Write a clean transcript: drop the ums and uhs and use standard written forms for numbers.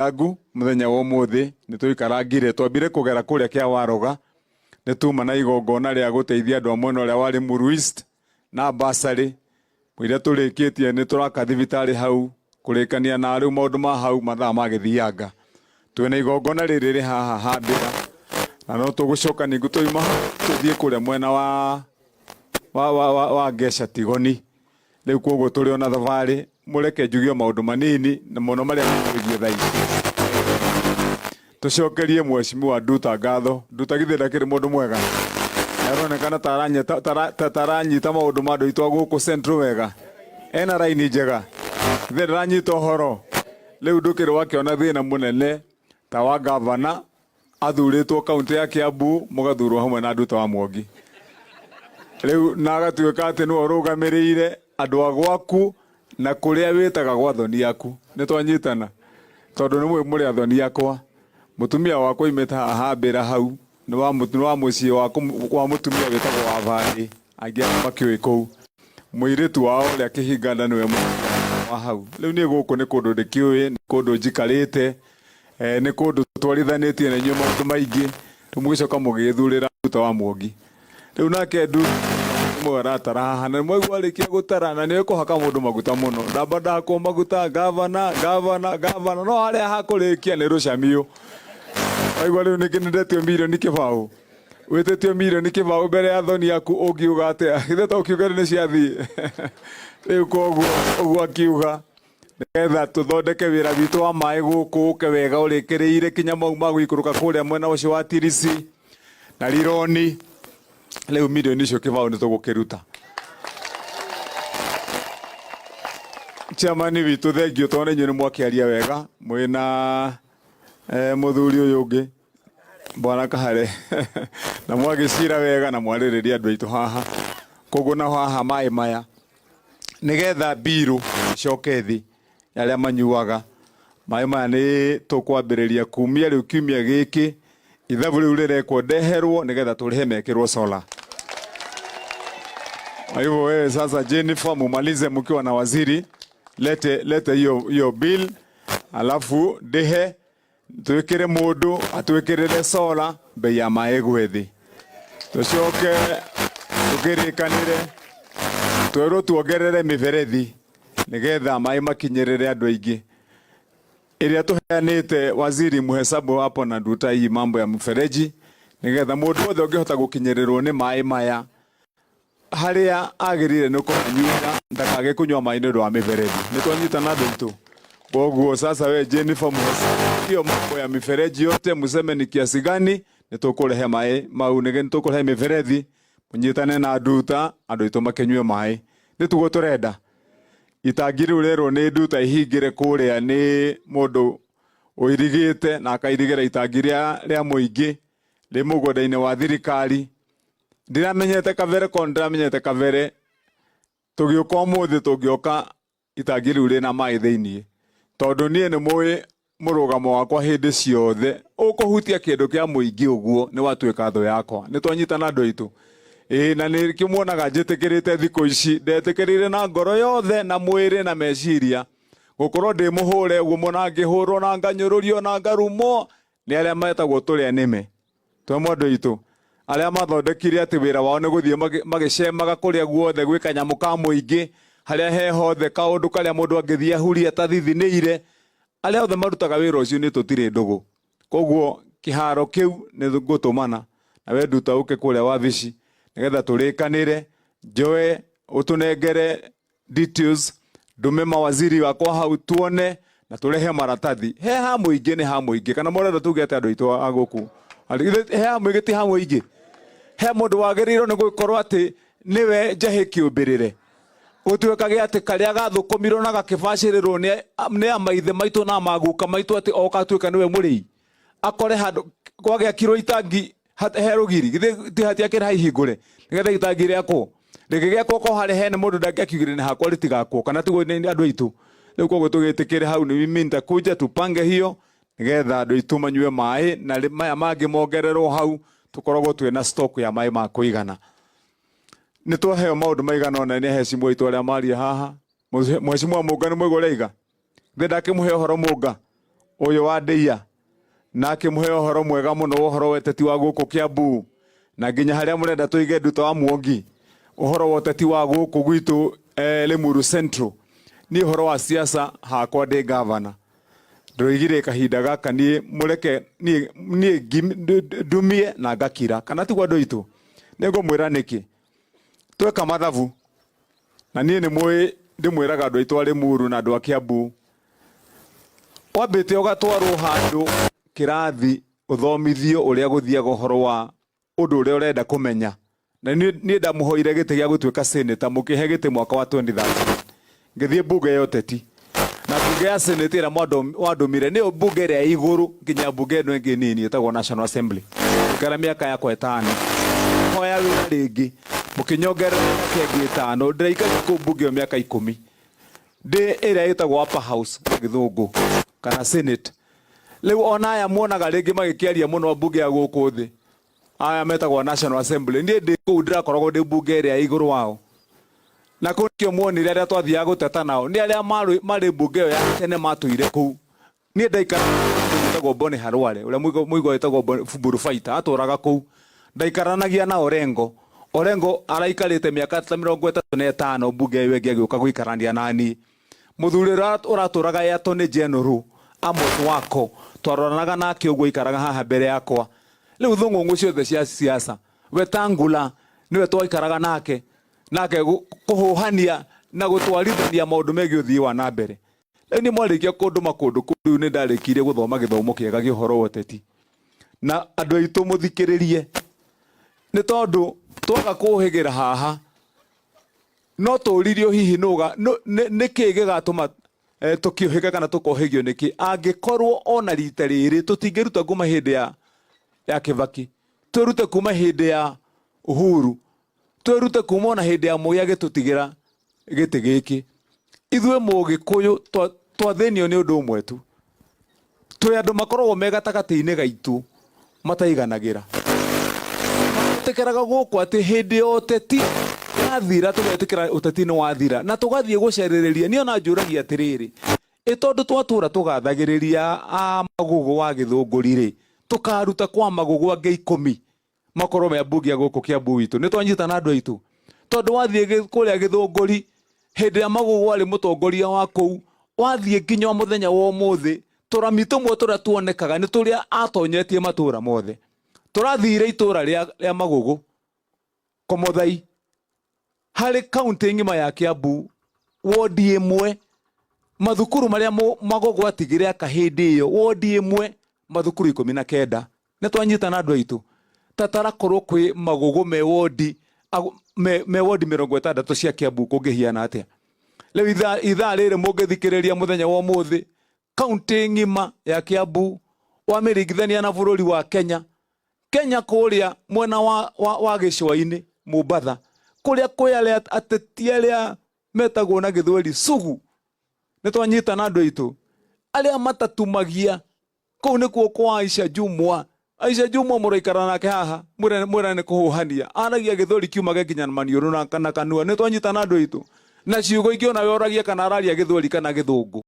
agu muthenya wa umuthi nituikarangire twambire kugera kuria kia Waroga nituma na igongona ria guteithia andu amwe na uria wari Muru East na basari mwire turikitie ni turaka thibitari hau kurikania na riu maundu ma hau mathaa magithianga twina igongona riri ri haha Habira na no tugucoka ningu tuima tuthie kuria mwena wa Gesha Tigoni riu koguo turi ona thavari mureke njugio maundu manini na muno maria tugiye thai tucokerie Mheshimiwa Nduta ngatho. Nduta githira kiri mundu mwega aronekana taranyita maundu ma andu itu guku Central wega ena raini njega thira ranyita horo riu ndukiri wakiona thina munene ta wa gavana athuritwo kaunti ya Kiambu mugathurwo hamwe na Nduta wa Mwangi riu na agatuika ati no rugamiriire andu agwaku na kuria witaga gwa thoni yaku nitwanyitana tondu ni muri athoni yakwa mutumia wakwa imeta Habira hau ni wa mucii wa mutumia witagwo wa Vandi angia makiwi kou muiritu wao ria kihingana niwe wa hau riu ni guku ni kundu ndikiui ni kundu njikarite ni kundu twarithanĩtie na inyuĩ maũndũ maingĩ tumugicoka mugithurira Nduta wa Mwangi riu nake ndu mwaratara haha na mwaigua arikia gutara na ni kuhaka mundu maguta muno ndabada ko maguta gavana no haria hakurikia ni rucamio aigua riu nikinendetio milioni kibao witetio milioni kibao mbere ya thoni yaku ungiuga atia githe ta ukiuga ni ciathii riu koguo uguo akiuga nigetha tuthondeke wira witu wa mai guku ke wega urikiriire kinya mau magwikuruka kuria mwena ucio wa Tirisi na Rironi riu milioni icio kibao ni tugukiruta Chairman witu thengio tone nyune mwakiaria wega mwina muthuri uyu ungi Bwana Kahare na mwagicira wega na mwaririria andu aitu haha kuguna haha mai maya nigetha biru cokethi aria manyuaga mai maya ni tukwambiriria kumia riu kiumia giki ithabu riu rirekwo ndeherwo nigetha turihe mekirwo solar. Hivyo wewe sasa Jennifer mumalize mkiwa na waziri lete hiyo bill alafu dehe tuwekere mundu atwekere solar bei ya mai gwethi tucoke tukirikanire twero tuongerere miberethi nigetha mai makinyerere andu aingi iria tuheanite waziri muhesabu hapo na Nduta hii mambo ya mfereji nigetha mundu wothe ungihota gukinyererwo ni mai maya haria agirire no kunyuira ndakage kunywa mai ni rwa miberethi nitwanyitana andu itu koguo sasa we Jennifer muhesabu hiyo mambo ya mifereji yote museme ni kiasi gani nitukurehe mai mau nige nitukurehe miberethi munyitane na Nduta andu itu makenywe mai nitugo turenda itangiri urero ni Nduta ihingire kuria ni mundu uirigite na akairigira itangiria ria muingi ri mugonda-ini wa thirikari ndiramenyete kavere kondramenyete kavere tugiuka umuthi tungioka itangiri uri na mai thiini tondu nie ni mui murugamo wakwa hindi ciothe ukuhutia kindu kia muingi uguo ni watwika tho yakwa ni twanyitana andu aitu na ni kimuonaga njitikirite thiku ici ndetikirire na ngoro yothe na mwiri na meciria gukorwo ndi muhure uguo mona ngihurwo na nganyururio na ngarumo ni aria metagwo turia nime twemwe andu aitu aria mathondekire ati wira wao ni guthie magicemaga kuria guothe gwika nyamu ka muingi haria he hothe kaundu karia mundu angithie huria tathithiniire aria othe marutaga wira ucio ni tutire ndugu koguo kiharo kiu ni gutumana na we Nduta uke kuria wabici nigetha turikanire njoe utunengere details ndume mawaziri wakwa hau tuone na turehe maratathi he ha muingi ni ha muingi kana morenda tuge ati andu itu aguku he ha muingi ti ha muingi he mundu wagirirwo ni gukorwo ati niwe njahi kiumbirire utwekage ati karia gathukumirwo na gakibacirirwo ni amaithe maitu na maguka maitu ati oka tweka niwe muri akore handu kwage kirwo itangi he rugiri ti hati akira ihingure nigetha itangi riakwo rigigiakwo ko hari hene mundu ndakiugire ni hakwa ritigakwo kana tugo ni andu aitu riu koguo tugitikire hau ni minta kuja tupange hiyo nigetha andu aitu manyue mai na maya mangi mongererwo hau tukoragwo twina stock ya mai ma kuigana ni twaheo maundu maigana ona ni hecimwo itu aria maria haha Mheshimiwa Muga ni mwigwo reiga ndenda kimuhe horo Muga uyu wa Ndeia na akimuhe uhoro mwega muno uhoro weteti wa guku Kiambu na nginya haria murenda tuige nduta wa Mwangi uhoro weteti wa guku gwitu Limuru Central ni uhoro wa siasa hakwa ndi governor ndoigire kahinda gaka ni mureke ni ndumie na ngakira kana tigwa andu itu ningumwira niki tweka mathabu na nie ni mwi ndimwiraga andu itu ari Limuru na andu a Kiambu wambite ugatwarwo handu kirathi uthomithio uria guthiaga uhoro wa undu uria urenda kumenya na nie ndamuhoire gite gia gutuika senator mukihe gite mwaka wa 2013 ngithie bunge ya uteti na bunge ya senate ira mwadumire ni bunge ria iguru nginya bunge no ingi nini etagwo National Assembly ikara miaka yakwa 5 hoya wira ringi mukinyongerera kiangi 5 ndiraika ku bunge ya miaka 10 ndi ira etagwo upper house githungu kana senate leo ona aya muonaga ringi magikiaria muno bunge ya guku thi aya metagwo National Assembly ndi ku ndirakoragwo ndi bunge ria iguru wao na kunikio muonire aria twathiaga guteta nao ni aria mari bunge ya tene matuire ku ni ndaikara etagwo Boni Harware uria muigo etagwo Fuburu Fighter aturaga ku ndaikaranagia na Orengo araikarite miaka 35 bunge iyo ingi agioka guikarania nani muthurira uraturaga ya Attorney General Amos Wako twaranaga nake uguo ikaraga haha mbere yakwa riu thungungu ciothe cia siasa Wetangula niwe twaikaraga nake kuhuhania na gutwarithania maundu megi uthii wa na mbere ni mwarikia kundu makundu kundu ni ndarikire guthoma githomo kiega gi horo woteti na andu aitu muthikiririe ni tondu twaga kuhigira haha no turirio hihi nuga niki gigatuma tukioheka kana tukohegio niki angikorwo ona rita riri tutingiruta kuma hindi ya Kibaki turute kuma hindi ya Uhuru turute kuma ona hindi ya Moi agitutigira giti giki ithwe Mugikuyu twathenio ni undu umwe tu twi andu makoragwo megatagati-ini gaitu mataiganagira tekeraga guku ati hindi ya uteti yathira tugetikira uteti ni wathira na tugathie gucereriria ni ona njuragia atiriri itondu twatura tugathagiriria a magugu wa githunguri ri tukaruta kwa magugu ange 10 makorwo me bunge guku Kiambu witu ni twanyita na andu aitu tondu wathie kuria githunguri hindi ya magugu ari mutongoria wa kou wathie nginya muthenya wa umuthi turami tumwe turia tuonekaga ni turia atonyetie matura mothe turathire itura ria magugu Komuthai hari county ngima ya Kiambu wodi imwe mathukuru maria magugu atigire akahindi iyo wodi imwe mathukuru 19 ni twanyita na andu aitu tatara korwo kwi magugu me wodi 60 cia Kiambu kungihiana atia leo ithaa riri mungithikiriria muthenya wa umuthi county ngima ya Kiambu wamiringithania na bururi wa Kenya kuria mwena wa gicwa-ini Mombasa kuria kuya ateti aria metagwo na githweri sugu ni twanyita na andu aitu aria matatumagia kou nikuo kwa Aisha Jumwa muraikara nake haha mwira ni kuhuhania aragia githweri kiumaga nginya maniuru na kanua ni twanyita na andu aitu na ciugo ingi ona yoragia kana araria githweri kana githungu